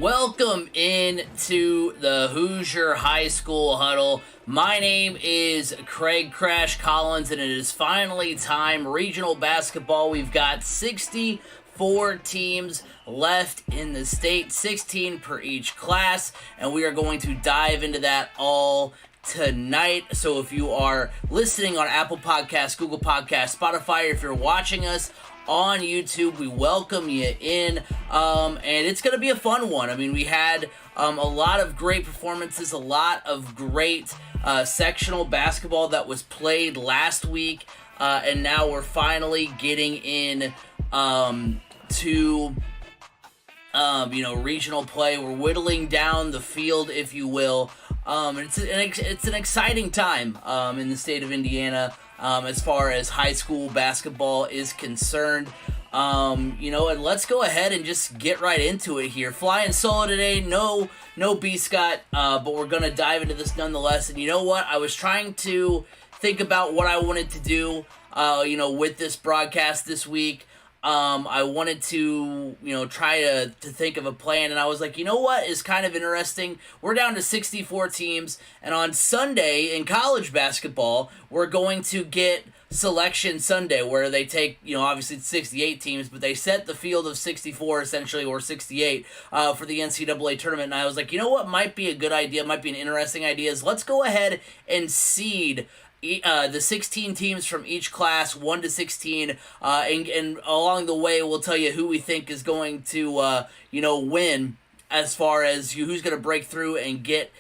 Welcome in to the Hoosier High School Huddle. My name is Craig Crash Collins, and it is finally time. Regional basketball, we've got 64 teams left in the state, 16 per each class, and we are going to dive into that all tonight. So if you are listening on Apple Podcasts, Google Podcasts, Spotify, or if you're watching us on YouTube, we welcome you in, and it's going to be a fun one. I mean, we had a lot of great performances, a lot of great sectional basketball that was played last week, and now we're finally getting in to regional play. We're whittling down the field, if you will. It's an exciting time in the state of Indiana as far as high school basketball is concerned. And let's go ahead and just get right into it here. Flying solo today, no B Scott, but we're gonna dive into this nonetheless. And you know what? I was trying to think about what I wanted to do, with this broadcast this week. I wanted to, try to think of a plan, and I was like, you know what is kind of interesting? We're down to 64 teams, and on Sunday in college basketball, we're going to get Selection Sunday, where they take, obviously it's 68 teams, but they set the field of 64 essentially, or 68, for the NCAA tournament, and I was like, you know what might be a good idea, might be an interesting idea, is let's go ahead and seed the 16 teams from each class, 1 to 16, and along the way, we'll tell you who we think is going to, win as far as who's going to break through and get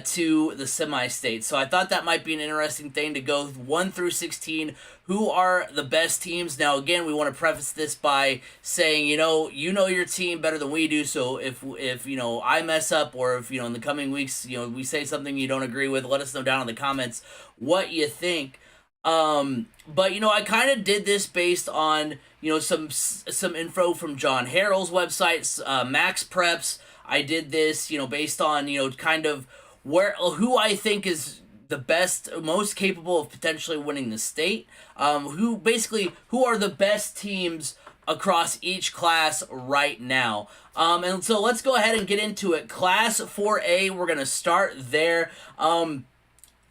to the semi-state. So I thought that might be an interesting thing to go 1 through 16. Who are the best teams? Now, again, we want to preface this by saying, you know your team better than we do. So if I mess up, or if in the coming weeks, we say something you don't agree with, let us know down in the comments what you think. But I kind of did this based on some info from John Harrell's website, Max Preps. I did this based on kind of who I think is the best, most capable of potentially winning the state. Who are the best teams across each class right now. And so let's go ahead and get into it. Class 4A, we're going to start there.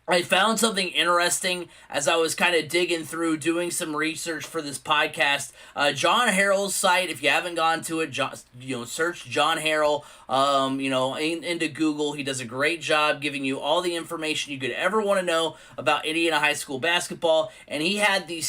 I found something interesting as I was kind of digging through, doing some research for this podcast. John Harrell's site, if you haven't gone to it, search John Harrell, into Google. He does a great job giving you all the information you could ever want to know about Indiana high school basketball. And he had the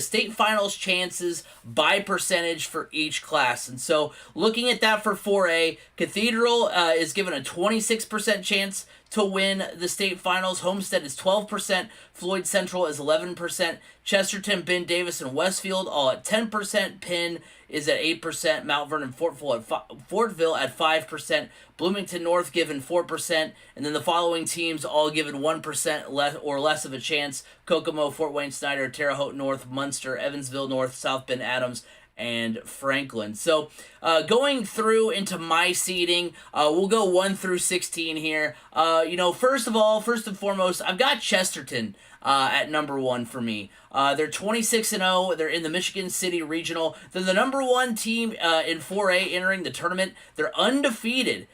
state finals chances by percentage for each class. And so looking at that for 4A, Cathedral is given a 26% chance to win the state finals. Homestead is 12%. Floyd Central is 11%. Chesterton, Ben Davis, and Westfield all at 10%. Penn is at 8%. Mount Vernon, Fortville at 5%. Bloomington North given 4%. And then the following teams all given 1% or less of a chance. Kokomo, Fort Wayne Snyder, Terre Haute North, Munster, Evansville North, South Bend Adams, and Franklin. So going through into my seeding, we'll go 1 through 16 here. First and foremost, I've got Chesterton at number 1 for me. They're 26-0. They're in the Michigan City Regional. They're the number 1 team in 4A entering the tournament. They're undefeated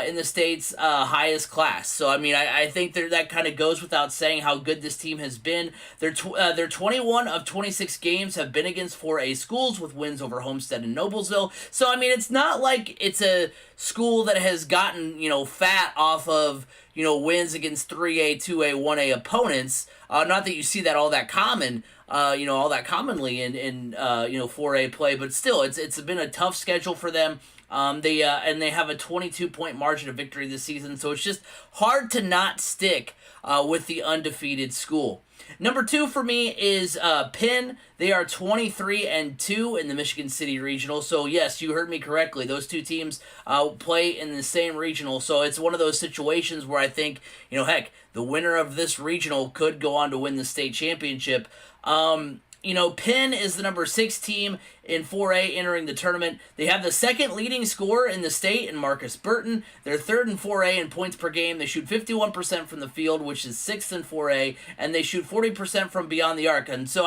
in the state's highest class. So, I think that kind of goes without saying how good this team has been. Their 21 of 26 games have been against 4A schools with wins over Homestead and Noblesville. So, it's not like it's a school that has gotten, fat off of, wins against 3A, 2A, 1A opponents. Not that you see that all that common, all that commonly in 4A play, but still, it's been a tough schedule for them. They have a 22-point margin of victory this season, so it's just hard to not stick with the undefeated school. Number 2 for me is Penn. They are 23-2 in the Michigan City Regional. So yes, you heard me correctly. Those two teams play in the same regional. So it's one of those situations where I think, the winner of this regional could go on to win the state championship. Penn is the number 6 team in 4A entering the tournament. They have the second leading scorer in the state in Marcus Burton. They're 3rd in 4A in points per game. They shoot 51% from the field, which is 6th in 4A, and they shoot 40% from beyond the arc. And so,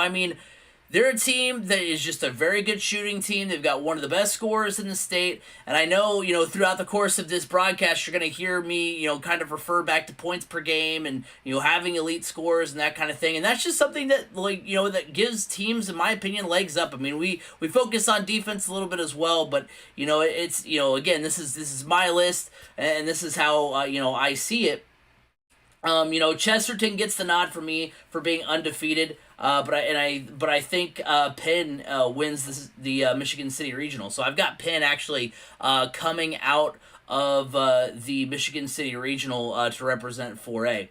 they're a team that is just a very good shooting team. They've got one of the best scorers in the state, and I know, throughout the course of this broadcast, you're going to hear me, kind of refer back to points per game and, having elite scores and that kind of thing, and that's just something that, that gives teams, in my opinion, legs up. I mean, we focus on defense a little bit as well, but, it's, again, this is my list, and this is how, I see it. Chesterton gets the nod for me for being undefeated, but I think Penn wins the Michigan City Regional. So I've got Penn actually coming out of the Michigan City Regional to represent 4A.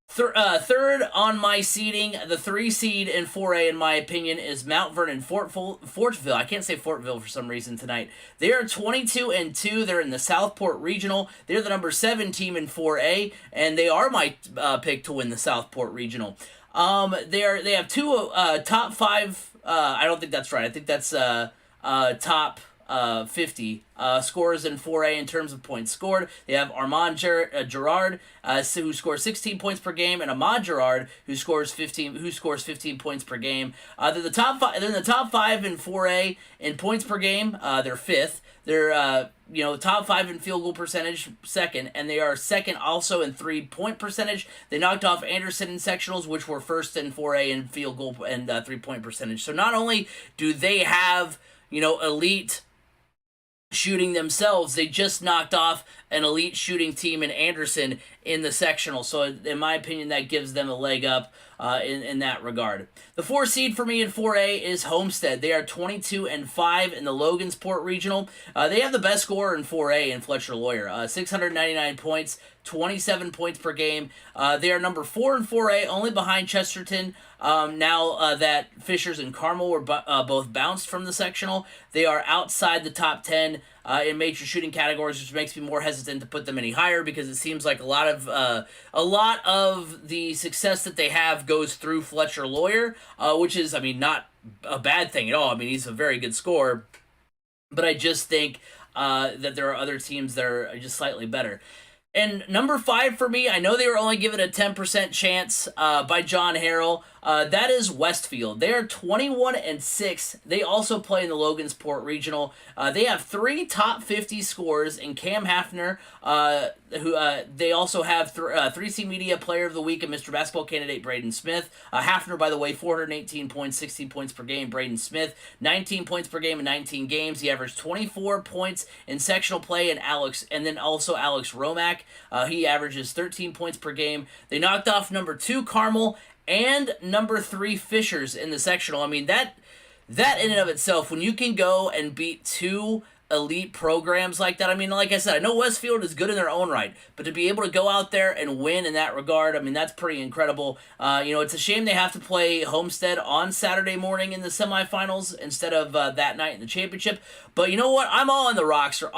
Third on my seeding, the 3 seed in 4A, in my opinion, is Mount Vernon Fortville. I can't say Fortville for some reason tonight. They are 22-2. They're in the Southport Regional. They're the number 7 team in 4A, and they are my pick to win the Southport Regional. They have 2 top 5. I don't think that's right. I think that's top 50 scorers in 4A in terms of points scored. They have Armand Gerard, who scores 16 points per game, and Ahmad Gerard, who scores 15 points per game. They're the top 5. They're in the top 5 in 4A in points per game. They're 5th. They're top 5 in field goal percentage, 2nd, and they are 2nd also in 3-point percentage. They knocked off Anderson in sectionals, which were 1st in 4A in field goal and 3-point percentage. So not only do they have elite shooting themselves, they just knocked off an elite shooting team in Anderson in the sectional. So in my opinion, that gives them a leg up in that regard. The 4 seed for me in 4A is Homestead. They are 22-5 in the Logansport Regional. They have the best scorer in 4A in Fletcher Lawyer, 699 points, 27 points per game. They are number 4 in 4A, only behind Chesterton. Now that Fishers and Carmel were both bounced from the sectional, they are outside the top 10 in major shooting categories, which makes me more hesitant to put them any higher, because it seems like a lot of the success that they have goes through Fletcher Lawyer, which is, not a bad thing at all. He's a very good scorer, but I just think that there are other teams that are just slightly better. And number 5 for me, I know they were only given a 10% chance by John Harrell. That is Westfield. They are 21-6. They also play in the Logansport Regional. They have 3 top 50 scorers in Cam Hafner, who they also have 3C Media Player of the Week and Mr. Basketball candidate Braden Smith. Hafner, by the way, 418 points, 16 points per game. Braden Smith, 19 points per game in 19 games. He averaged 24 points in sectional play, and then also Alex Romack. He averages 13 points per game. They knocked off number 2 Carmel and number 3 Fishers in the sectional. That in and of itself, when you can go and beat 2 elite programs like that, like I said, I know Westfield is good in their own right, but to be able to go out there and win in that regard, that's pretty incredible. It's a shame they have to play Homestead on Saturday morning in the semifinals instead of that night in the championship. But you know what? I'm all in the Rocks. I'm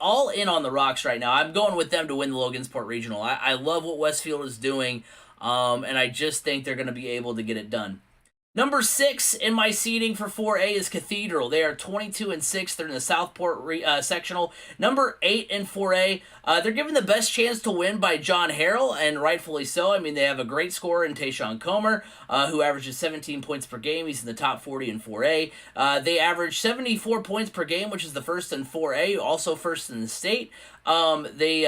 all in on the Rocks right now. I'm going with them to win the Logansport Regional. I love what Westfield is doing. And I just think they're going to be able to get it done. Number 6 in my seeding for 4A is Cathedral. They are 22-6. They're in the Southport sectional. Number 8 in 4A. They're given the best chance to win by John Harrell, and rightfully so. They have a great scorer in Tayshawn Comer, who averages 17 points per game. He's in the top 40 in 4A. They average 74 points per game, which is the first in 4A, also first in the state. They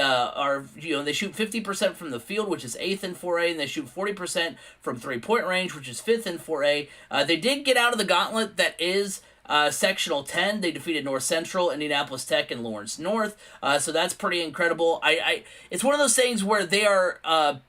shoot 50% from the field, which is 8th in 4A, and they shoot 40% from 3-point range, which is 5th in 4A. They did get out of the gauntlet that is sectional 10. They defeated North Central, Indianapolis Tech, and Lawrence North. So that's pretty incredible. It's one of those things where they are,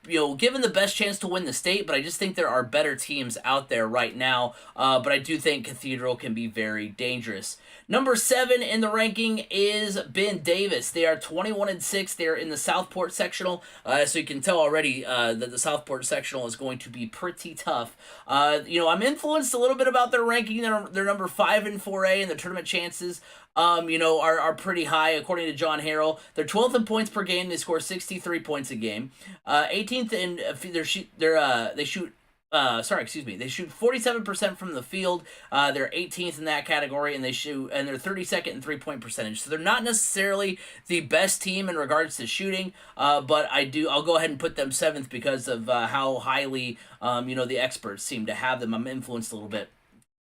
given the best chance to win the state, but I just think there are better teams out there right now. But I do think Cathedral can be very dangerous. Number 7 in the ranking is Ben Davis. They are 21-6. They're in the Southport sectional, so you can tell already that the Southport sectional is going to be pretty tough. I'm influenced a little bit about their ranking. They're number 5 in 4A, and the tournament chances are pretty high according to John Harrell. They're 12th in points per game. They score 63 points a game. 18th in they shoot. They shoot 47% from the field. They're 18th in that category, and they're 32nd in 3-point percentage. So they're not necessarily the best team in regards to shooting, but I'll go ahead and put them 7th because of how highly the experts seem to have them. I'm influenced a little bit.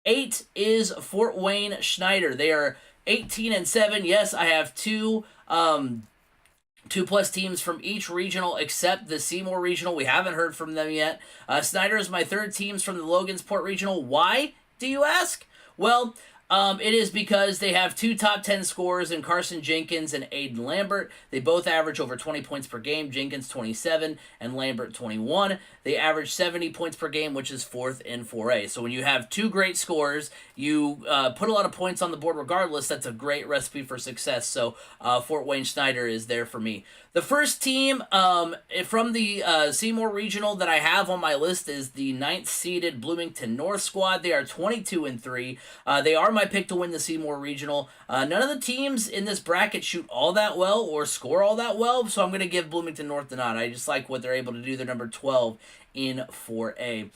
8 is Fort Wayne Schneider. They are 18-7. Yes, I have two 2+ teams from each regional except the Seymour regional. We haven't heard from them yet. Snyder is my third teams from the Logansport regional. Why, do you ask? Well, it is because they have two top 10 scorers in Carson Jenkins and Aiden Lambert. They both average over 20 points per game. Jenkins 27 and Lambert 21. They average 70 points per game, which is 4th in 4A. So when you have two great scorers, you put a lot of points on the board regardless. That's a great recipe for success. So Fort Wayne Schneider is there for me. The first team from the Seymour Regional that I have on my list is the 9th-seeded Bloomington North squad. They are 22-3. They are my pick to win the Seymour Regional. None of the teams in this bracket shoot all that well or score all that well, so I'm going to give Bloomington North the nod. I just like what they're able to do. They're number 12 in 4A.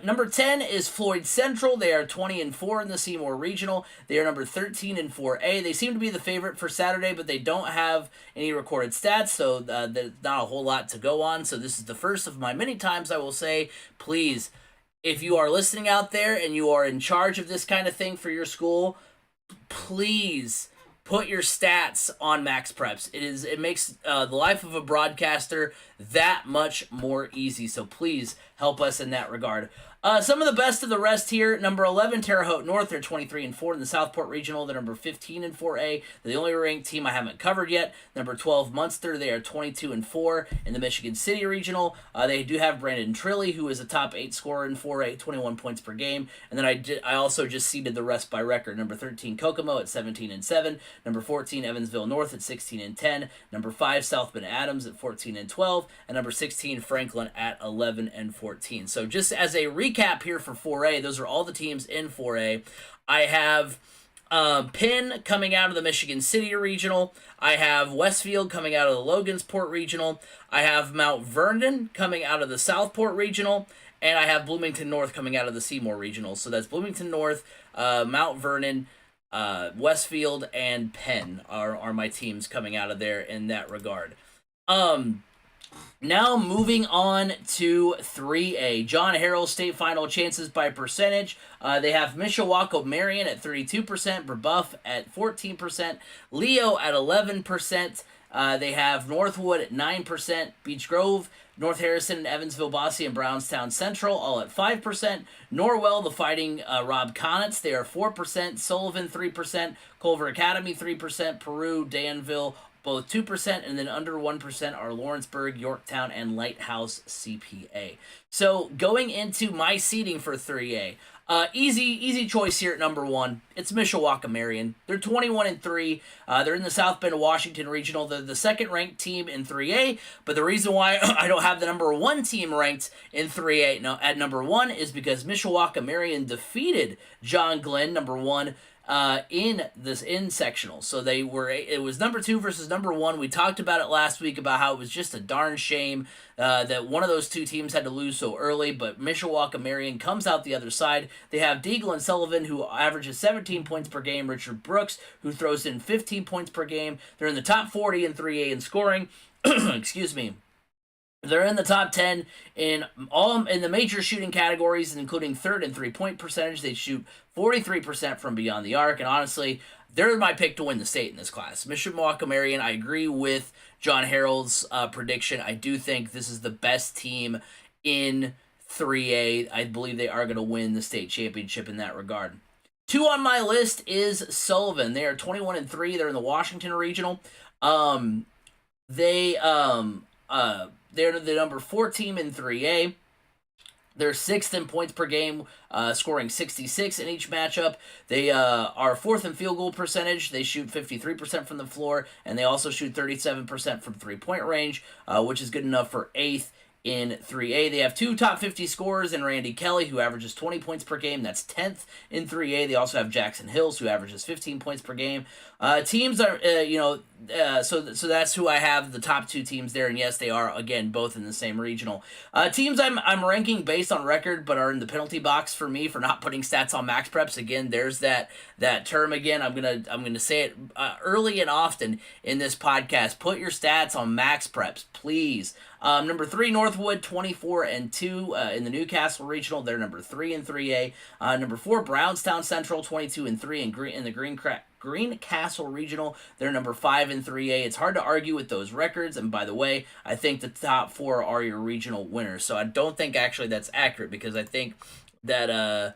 Number 10 is Floyd Central. They are 20-4 in the Seymour Regional. They are number 13 in 4A. They seem to be the favorite for Saturday, but they don't have any recorded stats, so there's not a whole lot to go on. So this is the first of my many times I will say, please, if you are listening out there and you are in charge of this kind of thing for your school, please put your stats on Max Preps. It makes the life of a broadcaster that much more easy. So please help us in that regard. Some of the best of the rest here. Number 11, Terre Haute North. They're 23-4 in the Southport Regional. They're number 15 in 4A. They're the only ranked team I haven't covered yet. Number 12, Munster. They are 22-4 in the Michigan City Regional. They do have Brandon Trilly, who is a top 8 scorer in 4A, 21 points per game. And then I also just seeded the rest by record. Number 13, Kokomo at 17-7. Number 14, Evansville North at 16-10. Number 5, South Bend Adams at 14-12. And number 16, Franklin at 11-14. So just as a recap here for 4A, those are all the teams in 4A. I have Penn coming out of the Michigan City Regional. I have Westfield coming out of the Logansport Regional. I have Mount Vernon coming out of the Southport Regional. And I have Bloomington North coming out of the Seymour Regional. So that's Bloomington North, Mount Vernon, Westfield, and Penn are my teams coming out of there in that regard. Now moving on to 3A. John Harrell State Final chances by percentage. They have Mishawaka Marion at 32%, Brebeuf at 14%, Leo at 11%. They have Northwood at 9%, Beech Grove, North Harrison, and Evansville, Bosse, and Brownstown Central all at 5%. Norwell, the Fighting Rob Connets, they are 4%. Sullivan 3%. Culver Academy 3%. Peru, Danville, both 2%, and then under 1% are Lawrenceburg, Yorktown, and Lighthouse CPA. So going into my seeding for 3A, easy choice here at number 1. It's Mishawaka Marion. They're 21-3. They're in the South Bend, Washington Regional. They're the second-ranked team in 3A, but the reason why I don't have the number 1 team ranked in 3A at number 1 is because Mishawaka Marion defeated John Glenn, number 1, in sectional. So it was number 2 versus number 1. We talked about it last week about how it was just a darn shame that one of those two teams had to lose so early, but Mishawaka Marion comes out the other side. They have Deagle and Sullivan, who averages 17 points per game, Richard Brooks, who throws in 15 points per game. They're in the top 40 in 3A in scoring. Excuse me. They're in the top 10 in the major shooting categories, including third in 3-point percentage. They shoot 43% from beyond the arc, and honestly, they're my pick to win the state in this class. Mishawaka Marion, I agree with John Harrell's prediction. I do think this is the best team in 3A. I believe they are going to win the state championship in that regard. 2 on my list is Sullivan. They are 21-3. They're in the Washington Regional. They're the number 4 team in 3A. They're 6th in points per game, scoring 66 in each matchup. They are 4th in field goal percentage. They shoot 53% from the floor, and they also shoot 37% from 3-point range, which is good enough for 8th in 3A. They have 2 top 50 scorers in Randy Kelly, who averages 20 points per game. That's 10th in 3A. They also have Jackson Hills, who averages 15 points per game. Teams are, so that's who I have, the top 2 teams there, and yes, they are, again, both in the same regional. Teams I'm ranking based on record, but are in the penalty box for me for not putting stats on Max Preps. Again, there's that term again. I'm gonna say it early and often in this podcast. Put your stats on Max Preps, please. Number 3, Northwood, 24-2 in the Newcastle Regional. They're number 3 in 3A. Number 4, Brownstown Central, 22-3 in the Greencastle Regional. They're number 5 in 3A. It's hard to argue with those records. And by the way, I think the top 4 are your regional winners. So I don't think actually that's accurate, because I think that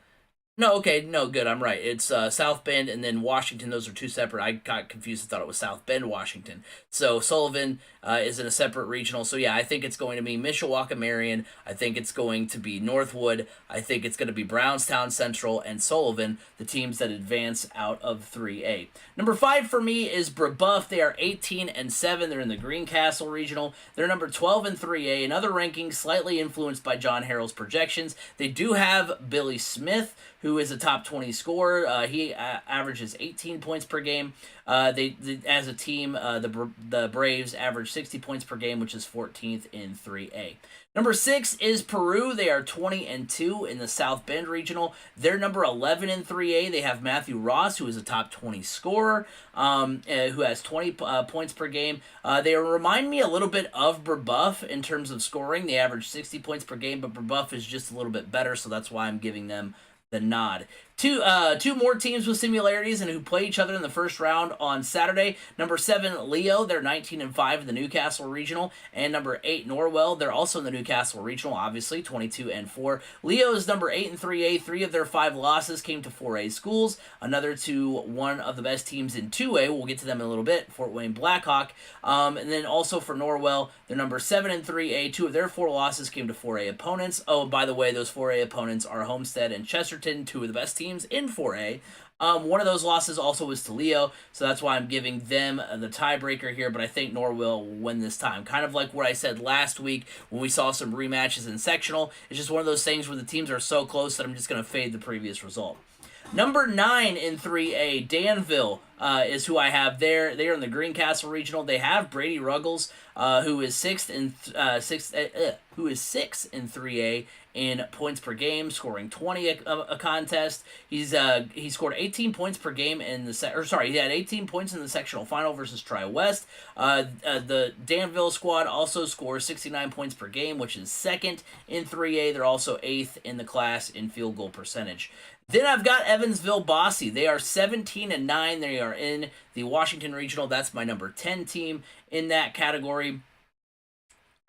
no, okay, no, good, I'm right. It's South Bend and then Washington. Those are 2 separate. I got confused and thought it was South Bend, Washington. So Sullivan is in a separate regional. So yeah, I think it's going to be Mishawaka Marion. I think it's going to be Northwood. I think it's going to be Brownstown Central and Sullivan, the teams that advance out of 3A. Number 5 for me is Brebeuf. They are 18-7. They're in the Greencastle Regional. They're number 12 in 3A. Another ranking slightly influenced by John Harrell's projections. They do have Billy Smith, who is a top 20 scorer. He averages 18 points per game. As a team, the Braves average 60 points per game, which is 14th in 3A. Number 6 is Peru. They are 20-2 in the South Bend Regional. They're number 11 in 3A. They have Matthew Ross, who is a top 20 scorer, who has 20 points per game. They remind me a little bit of Brebeuf in terms of scoring. They average 60 points per game, but Brebeuf is just a little bit better, so that's why I'm giving them the nod. Two more teams with similarities and who play each other in the first round on Saturday. Number 7, Leo. They're 19-5 in the Newcastle Regional. And number 8, Norwell. They're also in the Newcastle Regional, obviously, 22-4. Leo is number 8 in 3A. 3 of their 5 losses came to 4A schools. Another to one of the best teams in 2A. We'll get to them in a little bit, Fort Wayne Blackhawk. And then also for Norwell, they're number 7 in 3A. 2 of their 4 losses came to 4A opponents. Oh, by the way, those 4A opponents are Homestead and Chesterton, 2 of the best teams in 4A. One of those losses also was to Leo, so that's why I'm giving them the tiebreaker here, but I think Norwell will win this time. Kind of like what I said last week when we saw some rematches in sectional. It's just one of those things where the teams are so close that I'm just going to fade the previous result. Number 9 in 3A, Danville, is who I have there. They are in the Greencastle Regional. They have Brady Ruggles, who is 6th in 3A in points per game, scoring 20 a contest. He scored 18 points per game in the he had 18 points in the sectional final versus Tri-West. The Danville squad also scores 69 points per game, which is 2nd in 3A. They're also 8th in the class in field goal percentage. Then I've got Evansville Bosse. They are 17-9. They are in the Washington Regional. That's my number 10 team in that category.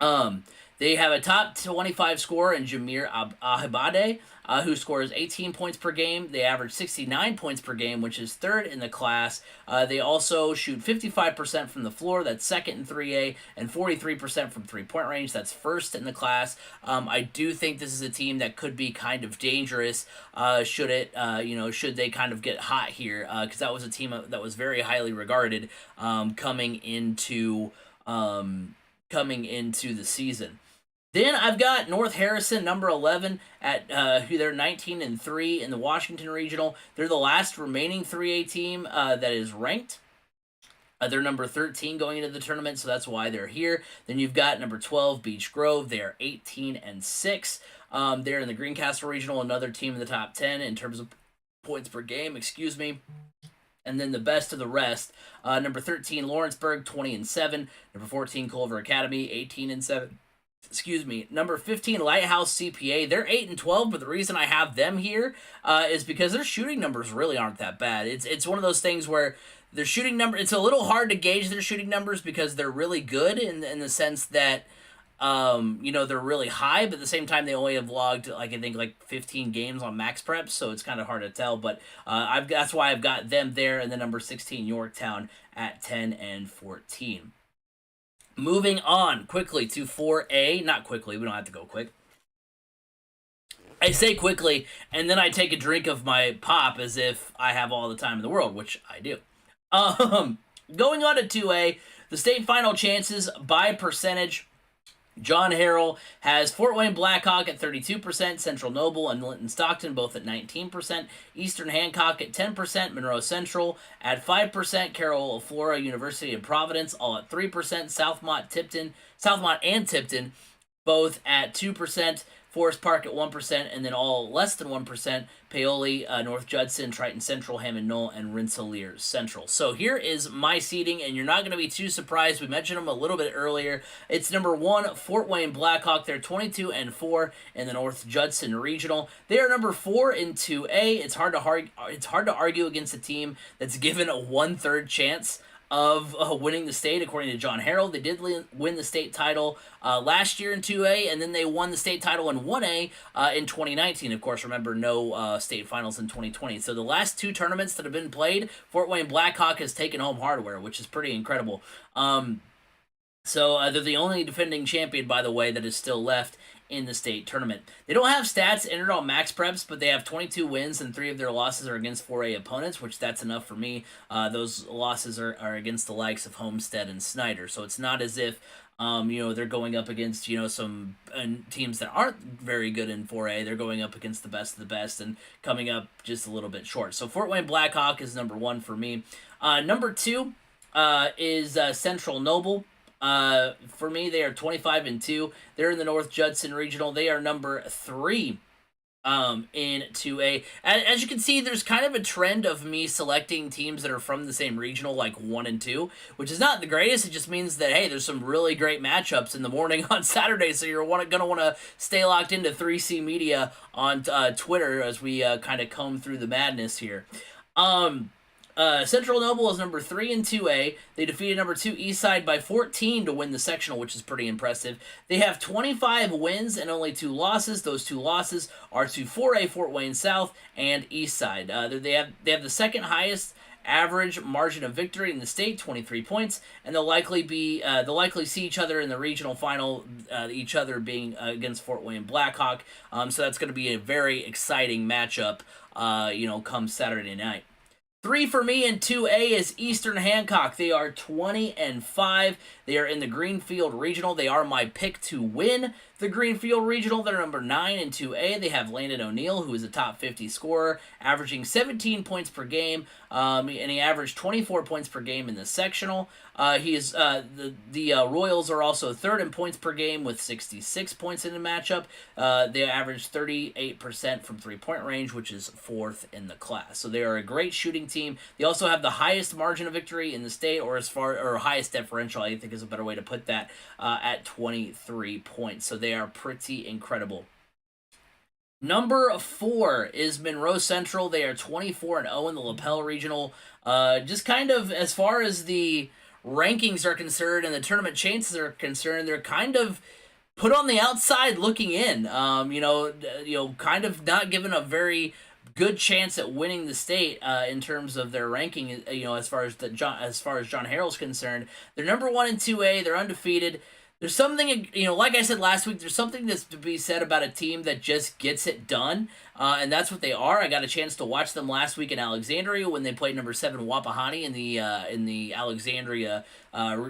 They have a top 25 scorer in Jameer Ahibade, who scores 18 points per game. They average 69 points per game, which is 3rd in the class. They also shoot 55% from the floor. That's 2nd in 3A, and 43% from three-point range. That's 1st in the class. I do think this is a team that could be kind of dangerous should they kind of get hot here, because that was a team that was very highly regarded coming into the season. Then I've got North Harrison, number 11, who they're 19-3 in the Washington Regional. They're the last remaining 3A team that is ranked. They're number 13 going into the tournament, so that's why they're here. Then you've got number 12, Beech Grove. They are 18-6. They're in the Greencastle Regional, another team in the top 10 in terms of points per game, And then the best of the rest, number 13, Lawrenceburg, 20-7. Number 14, Culver Academy, 18-7. Number 15, Lighthouse CPA. They're 8-12, but the reason I have them here is because their shooting numbers really aren't that bad. It's one of those things where their shooting number, it's a little hard to gauge their shooting numbers because they're really good in the sense that they're really high, but at the same time they only have logged like 15 games on Max Prep, so it's kind of hard to tell. But that's why I've got them there, and then number 16, Yorktown at 10-14. Moving on quickly to 4A. Not quickly, we don't have to go quick. I say quickly, and then I take a drink of my pop as if I have all the time in the world, which I do. Going on to 2A, the state final chances by percentage. John Harrell has Fort Wayne Blackhawk at 32%, Central Noble and Linton Stockton both at 19%, Eastern Hancock at 10%, Monroe Central at 5%, Carroll Flora University of Providence all at 3%, Southmont and Tipton both at 2%, Forest Park at 1%, and then all less than 1%, Paoli, North Judson, Triton Central, Hammond Knoll, and Rensselaer Central. So here is my seeding, and you're not going to be too surprised. We mentioned them a little bit earlier. It's number 1, Fort Wayne Blackhawk. They're 22-4 in the North Judson Regional. They are number 4 in 2A. It's hard to argue against a team that's given a 1/3 chance of winning the state, according to John Harrell. They did win the state title last year in 2A, and then they won the state title in 1A in 2019. Of course, remember, no state finals in 2020. So the last 2 tournaments that have been played, Fort Wayne Blackhawk has taken home hardware, which is pretty incredible. So they're the only defending champion, by the way, that is still left in the state tournament. They don't have stats entered on Max Preps, but they have 22 wins, and 3 of their losses are against 4A opponents, which that's enough for me. Those losses are against the likes of Homestead and Snyder, so it's not as if they're going up against some teams that aren't very good in 4A. They're going up against the best of the best and coming up just a little bit short. So Fort Wayne Blackhawk is number 1 for me. Number 2 is Central Noble. For me, they are 25-2. They're in the North Judson Regional. They are number 3 in 2A. As you can see, there's kind of a trend of me selecting teams that are from the same regional, like 1 and 2, which is not the greatest. It just means that, hey, there's some really great matchups in the morning on Saturday, so you're going to want to stay locked into 3C Media on Twitter as we kind of comb through the madness here. Central Noble is number 3 in 2A. They defeated number 2 Eastside by 14 to win the sectional, which is pretty impressive. They have 25 wins and only 2 losses. Those 2 losses are to 4A Fort Wayne South and Eastside. They have the second highest average margin of victory in the state, 23 points, and they'll likely see each other in the regional final, each other being against Fort Wayne Blackhawk. So that's going to be a very exciting matchup, come Saturday night. 3 for me in 2A is Eastern Hancock. They are 20-5. They are in the Greenfield Regional. They are my pick to win the Greenfield Regional. They're number 9 in 2A. They have Landon O'Neill, who is a top 50 scorer, averaging 17 points per game, and he averaged 24 points per game in the sectional. The Royals are also 3rd in points per game with 66 points in the matchup. They average 38% from 3-point range, which is 4th in the class. So they are a great shooting team. They also have the highest margin of victory in the state, or highest differential, I think is a better way to put that, at 23 points. So they are pretty incredible. Number 4 is Monroe Central. They are 24-0 in the Lapel Regional. Just kind of as far as the rankings are concerned and the tournament chances are concerned, they're kind of put on the outside looking in. Kind of not given a very good chance at winning the state in terms of their ranking. As far as John Harrell's concerned, they're number 1 in 2A. They're undefeated. There's something, like I said last week, there's something that's to be said about a team that just gets it done, and that's what they are. I got a chance to watch them last week in Alexandria when they played number 7 Wapahani in the Alexandria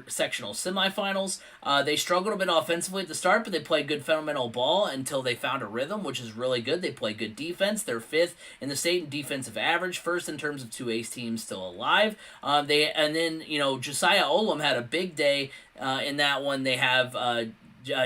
sectional semifinals. They struggled a bit offensively at the start, but they played good fundamental ball until they found a rhythm, which is really good. They play good defense. They're 5th in the state in defensive average, 1st in terms of 2A teams still alive. Josiah Olam had a big day in that one. They have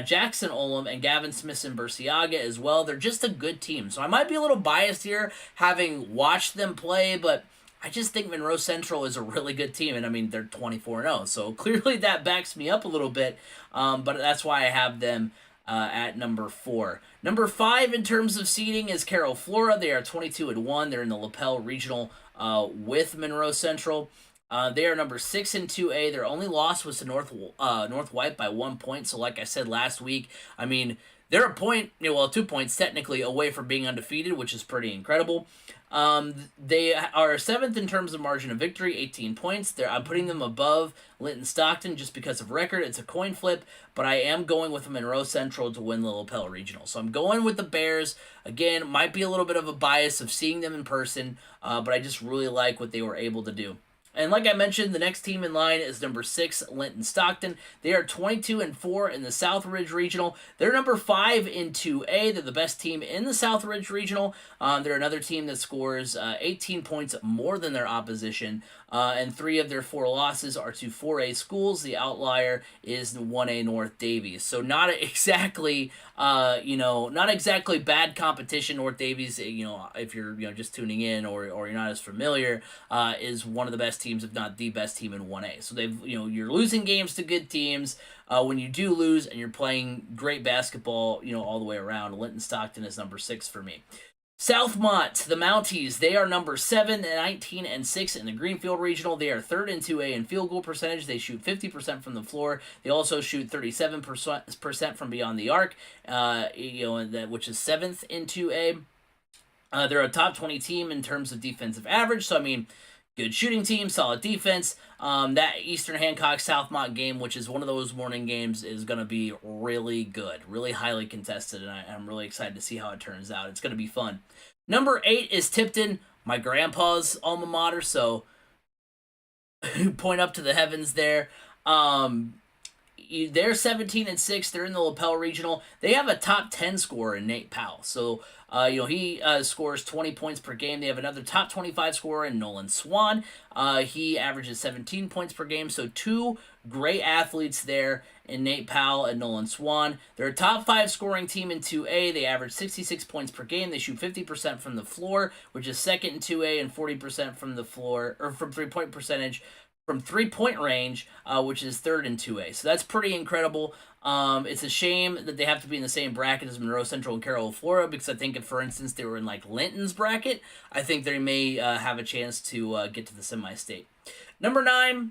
Jackson Olam and Gavin Smith-Burciaga as well. They're just a good team. So I might be a little biased here having watched them play, but I just think Monroe Central is a really good team, and I mean, they're 24-0, so clearly that backs me up a little bit, but that's why I have them at number 4. Number 5 in terms of seeding is Carroll Flora. They are 22-1. They're in the Lapel Regional with Monroe Central. They are number 6 in 2A. Their only loss was to North White by 1 point, so like I said last week, I mean, they're 2 points technically away from being undefeated, which is pretty incredible. They are 7th in terms of margin of victory, 18 points. I'm putting them above Linton Stockton just because of record. It's a coin flip, but I am going with Monroe Central to win the Lapel Regional. So I'm going with the Bears. Again, might be a little bit of a bias of seeing them in person, but I just really like what they were able to do. And like I mentioned, the next team in line is number 6, Linton Stockton. They are 22-4 in the Southridge Regional. They're number 5 in 2A. They're the best team in the Southridge Regional. They're another team that scores 18 points more than their opposition. And 3 of their 4 losses are to 4A schools. The outlier is 1A North Davies. So not exactly, not exactly bad competition. North Davies, if you're just tuning in or you're not as familiar, is one of the best teams, if not the best team in 1A. So they've, you're losing games to good teams. When you do lose and you're playing great basketball, all the way around, Linton Stockton is number 6 for me. Southmont, the Mounties, they are number 7, 19-6 in the Greenfield Regional. They are 3rd in 2A in field goal percentage. They shoot 50% from the floor. They also shoot 37% from beyond the arc, which is 7th in 2A. They're a top 20 team in terms of defensive average. So, good shooting team, solid defense. That Eastern Hancock Southmont game, which is one of those morning games, is going to be really good, really highly contested, and I'm really excited to see how it turns out. It's going to be fun. Number 8 is Tipton, my grandpa's alma mater, so point up to the heavens there. They're 17-6. They're in the Lapel Regional. They have a top 10 scorer in Nate Powell. So, he scores 20 points per game. They have another top 25 scorer in Nolan Swan. He averages 17 points per game. So 2 great athletes there in Nate Powell and Nolan Swan. They're a top 5 scoring team in 2A. They average 66 points per game. They shoot 50% from the floor, which is 2nd in 2A, and 40% from the floor, or from 3-point percentage from 3-point range, which is 3rd in 2A. So that's pretty incredible. It's a shame that they have to be in the same bracket as Monroe Central and Carroll, Florida, because I think if, for instance, they were in like Linton's bracket, I think they may have a chance to get to the semi-state. Number 9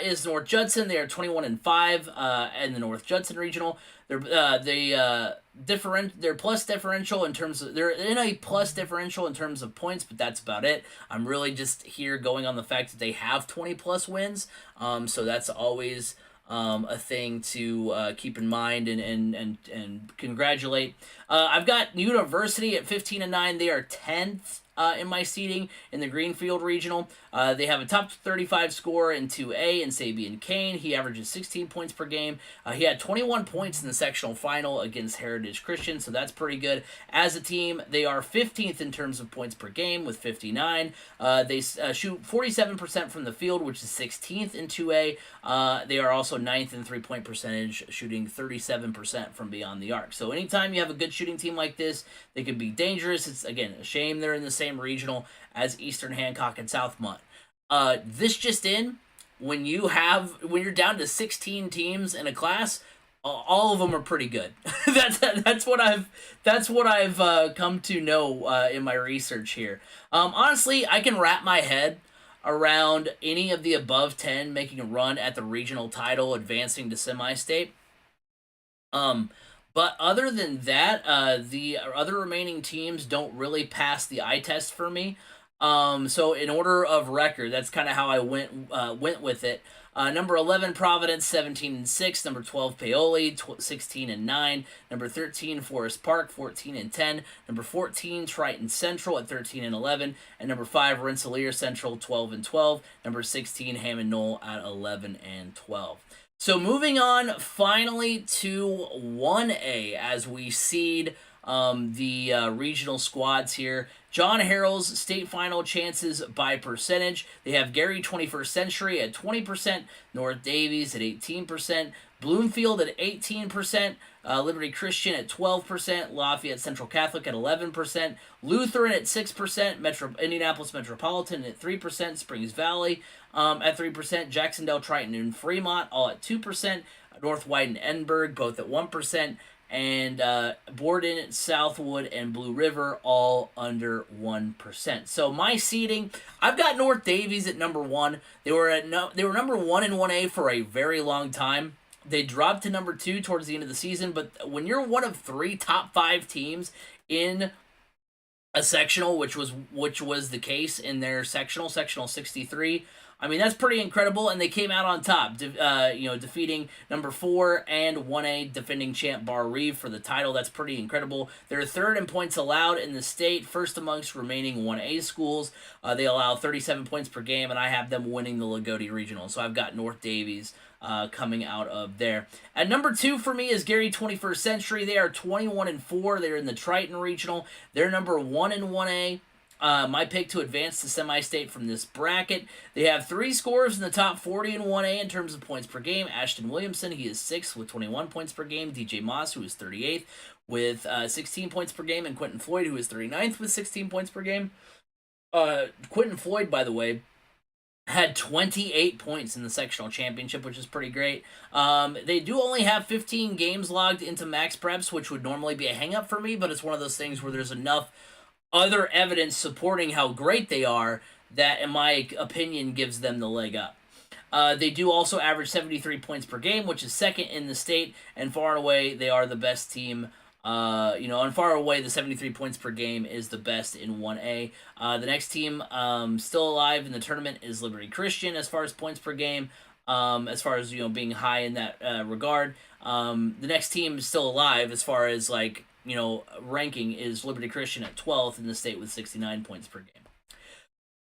is North Judson. They are 21-5 in the North Judson Regional. They're plus differential in terms of, they're in a plus differential in terms of points, but that's about it. I'm really just here going on the fact that they have 20 plus wins. So that's always a thing to keep in mind and congratulate. I've got University at 15-9. They are 10th in my seeding in the Greenfield Regional. They have a top 35 scorer in 2A in Sabian Kane. He averages 16 points per game. He had 21 points in the sectional final against Heritage Christian, so that's pretty good. As a team, they are 15th in terms of points per game with 59. They shoot 47% from the field, which is 16th in 2A. They are also 9th in 3-point percentage, shooting 37% from beyond the arc. So anytime you have a good shooting team like this, they can be dangerous. It's, again, a shame they're in the same regional as Eastern Hancock and Southmont. This just in, when you're down to 16 teams in a class, all of them are pretty good. that's what I've come to know in my research here. Honestly, I can wrap my head around any of the above 10 making a run at the regional title, advancing to semi-state. But other than that, the other remaining teams don't really pass the eye test for me. So in order of record, that's kind of how I went with it. Number 11, Providence, 17-6. Number 12, Paoli, 16-9. Number 13, Forest Park, 14-10. Number 14, Triton Central at 13-11. And number 5, Rensselaer Central, 12-12. Number 16, Hammond Knoll at 11-12. So moving on finally to 1A as we seed the regional squads here. John Harrell's state final chances by percentage. They have Gary 21st Century at 20%, North Davies at 18%, Bloomfield at 18%, Liberty Christian at 12%, Lafayette Central Catholic at 11%, Lutheran at 6%, Indianapolis Metropolitan at 3%, Springs Valley at 3%, Jacksonville, Triton, and Fremont all at 2%, North White and Edinburgh both at 1%, and Borden, Southwood, and Blue River all under 1%. So my seeding, I've got North Davies at number 1. They were number 1 in 1A for a very long time. They dropped to number 2 towards the end of the season, but when you're one of 3 top 5 teams in a sectional, which was the case in their sectional 63, I mean, that's pretty incredible, and they came out on top, defeating number 4 and 1A defending champ Bar Reeve for the title. That's pretty incredible. They're third in points allowed in the state, first amongst remaining 1A schools. They allow 37 points per game, and I have them winning the Lagodi Regional. So I've got North Davies coming out of there. At number 2 for me is Gary 21st Century. They are 21-4. They're in the Triton Regional. They're number 1 in 1A. My pick to advance to semi-state from this bracket. They have 3 scorers in the top 40 in 1A in terms of points per game. Ashton Williamson, he is 6th with 21 points per game. DJ Moss, who is 38th with 16 points per game. And Quentin Floyd, who is 39th with 16 points per game. Quentin Floyd, by the way, had 28 points in the sectional championship, which is pretty great. They do only have 15 games logged into max preps, which would normally be a hang-up for me, but it's one of those things where there's enough other evidence supporting how great they are that, in my opinion, gives them the leg up. They do also average 73 points per game, which is second in the state, and far and away they are the best team. And far away the 73 points per game is the best in 1A. The next team still alive in the tournament is Liberty Christian as far as points per game, as far as being high in that regard. The next team still alive as far as ranking is Liberty Christian at 12th in the state with 69 points per game.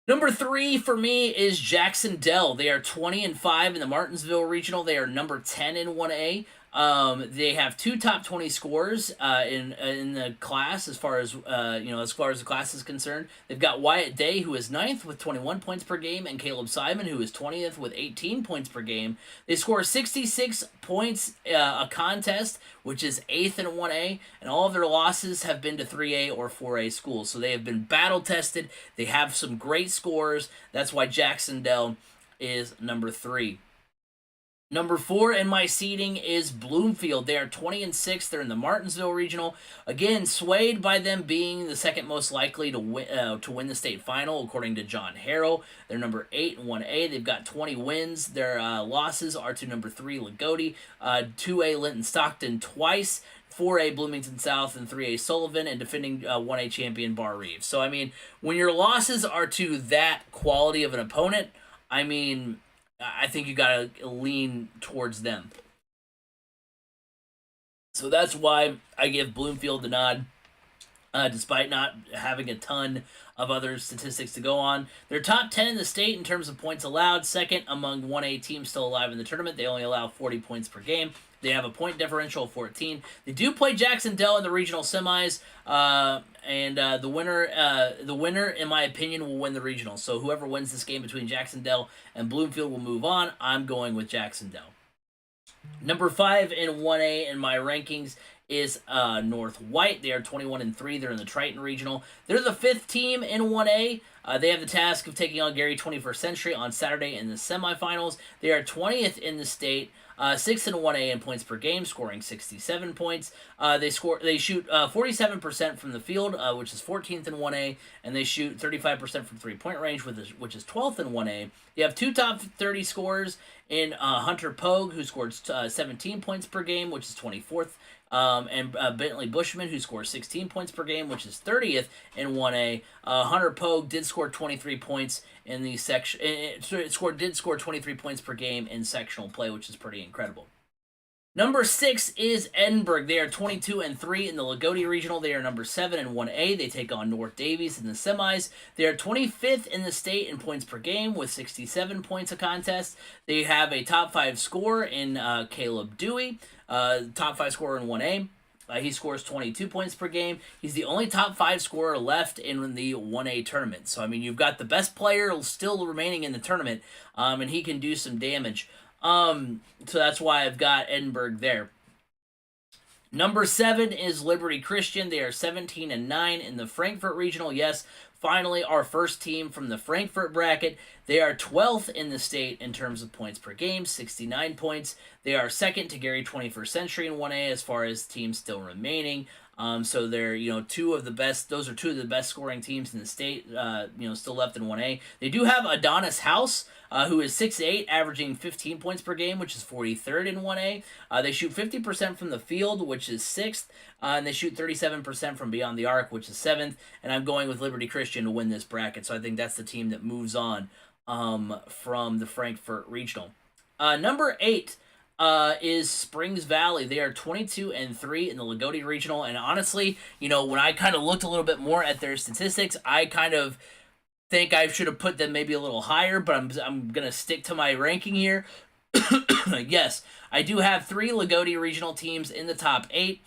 Number 3 for me is Jackson-Dell. They are 20-5 in the Martinsville Regional. They are number 10 in 1A. They have 2 top 20 scores in the class as far as the class is concerned. They've got Wyatt Day, who is 9th with 21 points per game, and Caleb Simon, who is 20th with 18 points per game. They score 66 points a contest, which is 8th in 1A, and all of their losses have been to 3A or 4A schools. So they have been battle tested. They have some great scores. That's why Jackson-Dell is number 3. Number 4 in my seeding is Bloomfield. They are 20-6. They're in the Martinsville Regional. Again, swayed by them being the second most likely to win the state final, according to John Harrell. They're number 8 in 1A. They've got 20 wins. Their losses are to number 3 Lagodi, 2A Linton Stockton twice, 4A Bloomington South, and 3A Sullivan, and defending 1A champion Bar Reeve. So, I mean, when your losses are to that quality of an opponent, I think you gotta lean towards them. So that's why I give Bloomfield the nod, despite not having a ton of other statistics to go on. They're top 10 in the state in terms of points allowed, second among 1A teams still alive in the tournament. They only allow 40 points per game. They have a point differential of 14. They do play Jackson-Dell in the regional semis, and the winner, in my opinion, will win the regional. So whoever wins this game between Jackson-Dell and Bloomfield will move on. I'm going with Jackson-Dell. Number 5 in 1A in my rankings is North White. They are 21-3. They're in the Triton Regional. They're the 5th team in 1A. They have the task of taking on Gary 21st Century on Saturday in the semifinals. They are 20th in the state, 6th in 1A in points per game, scoring 67 points. They shoot 47% from the field, which is 14th in 1A, and they shoot 35% from three-point range, which is 12th in 1A. You have 2 top 30 scorers in Hunter Pogue, who scored 17 points per game, which is 24th. And Bentley Bushman, who scores 16 points per game, which is 30th in 1A. Hunter Pogue did score 23 points in the section. Did score 23 points per game in sectional play, which is pretty incredible. Number 6 is Edinburgh. They are 22-3 in the Lagodi Regional. They are number 7 in 1A. They take on North Davies in the semis. They are 25th in the state in points per game with 67 points a contest. They have a top 5 scorer in Caleb Dewey, top 5 scorer in 1A. He scores 22 points per game. He's the only top 5 scorer left in the 1A tournament. So, you've got the best player still remaining in the tournament, and he can do some damage. So that's why I've got Edinburgh there. Number 7 is Liberty Christian. They are 17-9 in the Frankfurt Regional. Yes, finally our first team from the Frankfurt bracket. They are 12th in the state in terms of points per game, 69 points. They are second to Gary 21st Century in 1A as far as teams still remaining. So they're, 2 of the best. Those are 2 of the best scoring teams in the state, still left in 1A. They do have Adonis House, who is 6'8", averaging 15 points per game, which is 43rd in 1A. They shoot 50% from the field, which is 6th, and they shoot 37% from beyond the arc, which is 7th. And I'm going with Liberty Christian to win this bracket, so I think that's the team that moves on. from the Frankfurt Regional. Number 8 is Springs Valley. They are 22-3 in the Lagodi Regional, and honestly, when I kind of looked a little bit more at their statistics, I kind of think I should have put them maybe a little higher, but I'm gonna stick to my ranking here. Yes, I do have 3 Lagodi Regional teams in the top 8.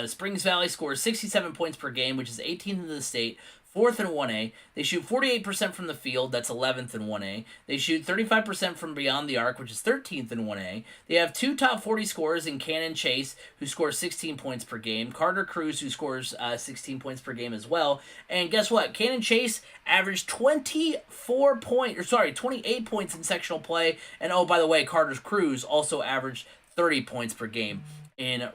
Springs Valley scores 67 points per game, which is 18th in the state, 4th in 1A. They shoot 48% from the field, that's 11th in 1A. They shoot 35% from beyond the arc, which is 13th in 1A. They have 2 top 40 scorers in Cannon Chase, who scores 16 points per game, Carter Cruz, who scores 16 points per game as well. And guess what? Cannon Chase averaged 28 points in sectional play. And oh, by the way, Carter Cruz also averaged 30 points per game in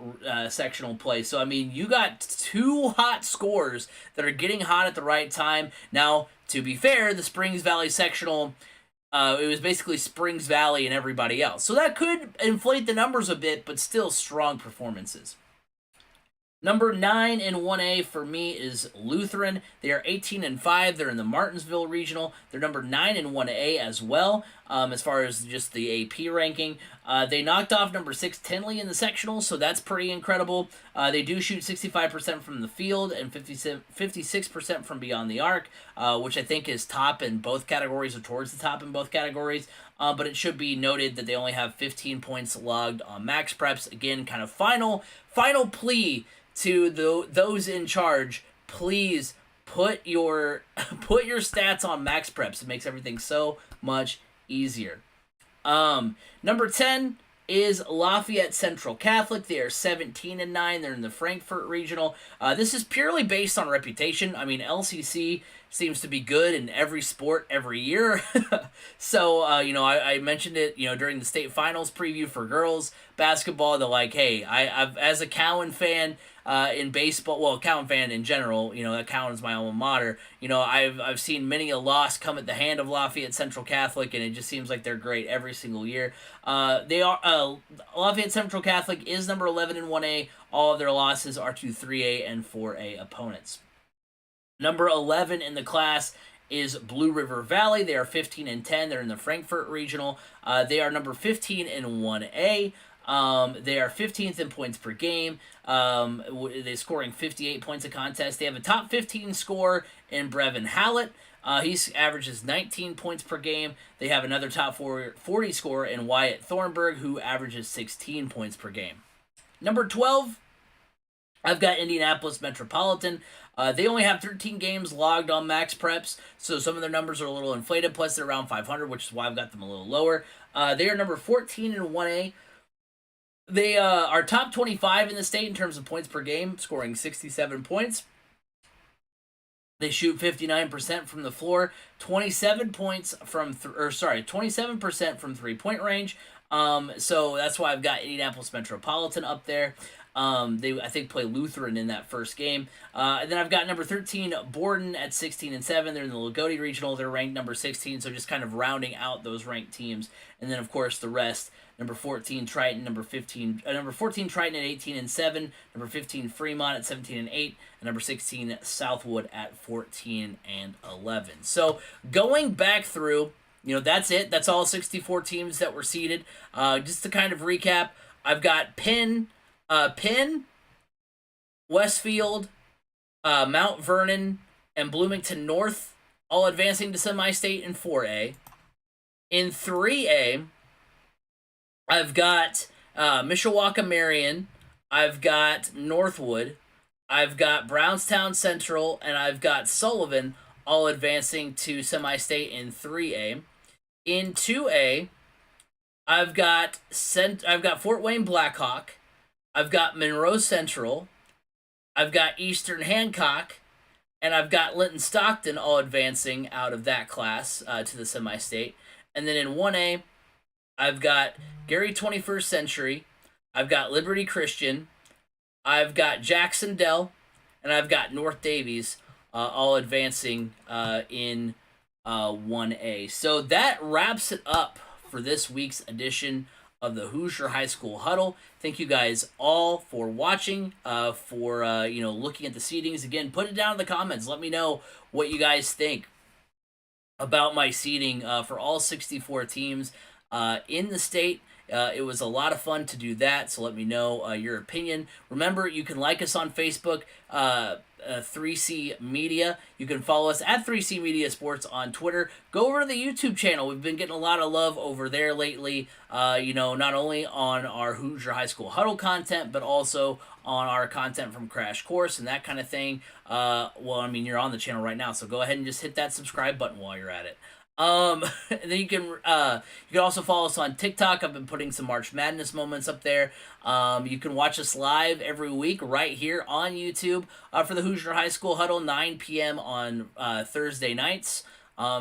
sectional play. So, I mean, you got 2 hot scores that are getting hot at the right time. Now, to be fair, the Springs Valley sectional, it was basically Springs Valley and everybody else. So that could inflate the numbers a bit, but still strong performances. Number 9 in 1A for me is Lutheran. They are 18-5. They're in the Martinsville Regional. They're number 9 in 1A as well, as far as just the AP ranking. They knocked off number 6 Tinley in the sectional, so that's pretty incredible. They do shoot 65% from the field and 56% from beyond the arc, which I think is top in both categories, or towards the top in both categories. But it should be noted that they only have 15 points logged on max preps. Again, kind of final plea to those in charge, please put your stats on max preps. It makes everything so much easier. Number 10 is Lafayette Central Catholic. They are 17-9. They're in the Frankfurt Regional. This is purely based on reputation. I mean, LCC seems to be good in every sport every year. So, I mentioned it, during the state finals preview for girls basketball. They're like, hey, I've as a Cowan fan, in baseball, well, Cowan fan in general, Cowan is my alma mater. I've seen many a loss come at the hand of Lafayette Central Catholic, and it just seems like they're great every single year. Lafayette Central Catholic is number 11 in 1A. All of their losses are to 3A and 4A opponents. Number 11 in the class is Blue River Valley. They are 15-10. They're in the Frankfurt Regional. They are number 15 in 1A. They are 15th in points per game. They're scoring 58 points a contest. They have a top 15 scorer in Brevin Hallett. He averages 19 points per game. They have another top 40 scorer in Wyatt Thornburg, who averages 16 points per game. Number 12, I've got Indianapolis Metropolitan. They only have 13 games logged on max preps, so some of their numbers are a little inflated, plus they're around 500, which is why I've got them a little lower. They are number 14 in 1A. They are top 25 in the state in terms of points per game, scoring 67 points. They shoot 59% from the floor, 27% from 3-point range. So that's why I've got Indianapolis Metropolitan up there. They, I think, play Lutheran in that first game. And then I've got number 13, Borden, at 16-7. They're in the Lagodi Regional. They're ranked number 16, so just kind of rounding out those ranked teams. And then, of course, the rest. Number 14, Triton. Number 14, Triton at 18-7. Number 15, Fremont at 17-8. And number 16, Southwood at 14-11. So going back through, that's it. That's all 64 teams that were seeded. Just to kind of recap, I've got Penn, Westfield, Mount Vernon, and Bloomington North all advancing to semi-state in 4A. In 3A, I've got Mishawaka Marion, I've got Northwood, I've got Brownstown Central, and I've got Sullivan all advancing to semi-state in 3A. In 2A, I've got Fort Wayne Blackhawk, I've got Monroe Central, I've got Eastern Hancock, and I've got Linton Stockton all advancing out of that class to the semi-state. And then in 1A, I've got Gary 21st Century, I've got Liberty Christian, I've got Jackson Dell, and I've got North Davies all advancing in 1A. So that wraps it up for this week's edition of the Hoosier High School Huddle. Thank you guys all for watching, for looking at the seedings. Again, put it down in the comments. Let me know what you guys think. about my seating for all 64 teams in the state. It was a lot of fun to do that, so let me know your opinion. Remember, you can like us on Facebook, 3C Media. You can follow us at 3C Media Sports on Twitter. Go over to the YouTube channel. We've been getting a lot of love over there lately, not only on our Hoosier High School Huddle content, but also on our content from Crash Course and that kind of thing. You're on the channel right now, so go ahead and just hit that subscribe button while you're at it. And then you can also follow us on TikTok. I've been putting some March Madness moments up there. You can watch us live every week right here on YouTube for the Hoosier High School Huddle, 9 p.m. on Thursday nights.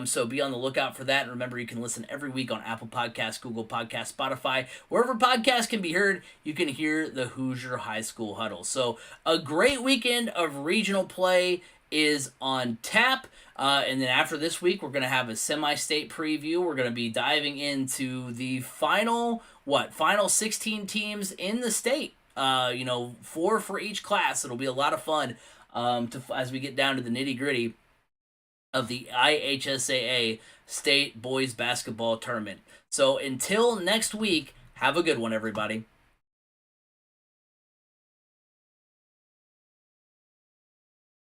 So be on the lookout for that. And remember, you can listen every week on Apple Podcasts, Google Podcasts, Spotify. Wherever podcasts can be heard, you can hear the Hoosier High School Huddle. So a great weekend of regional play is on tap. And then after this week, we're going to have a semi-state preview. We're going to be diving into the final 16 teams in the state. 4 for each class. It'll be a lot of fun as we get down to the nitty-gritty of the IHSAA State Boys Basketball Tournament. So until next week, have a good one, everybody.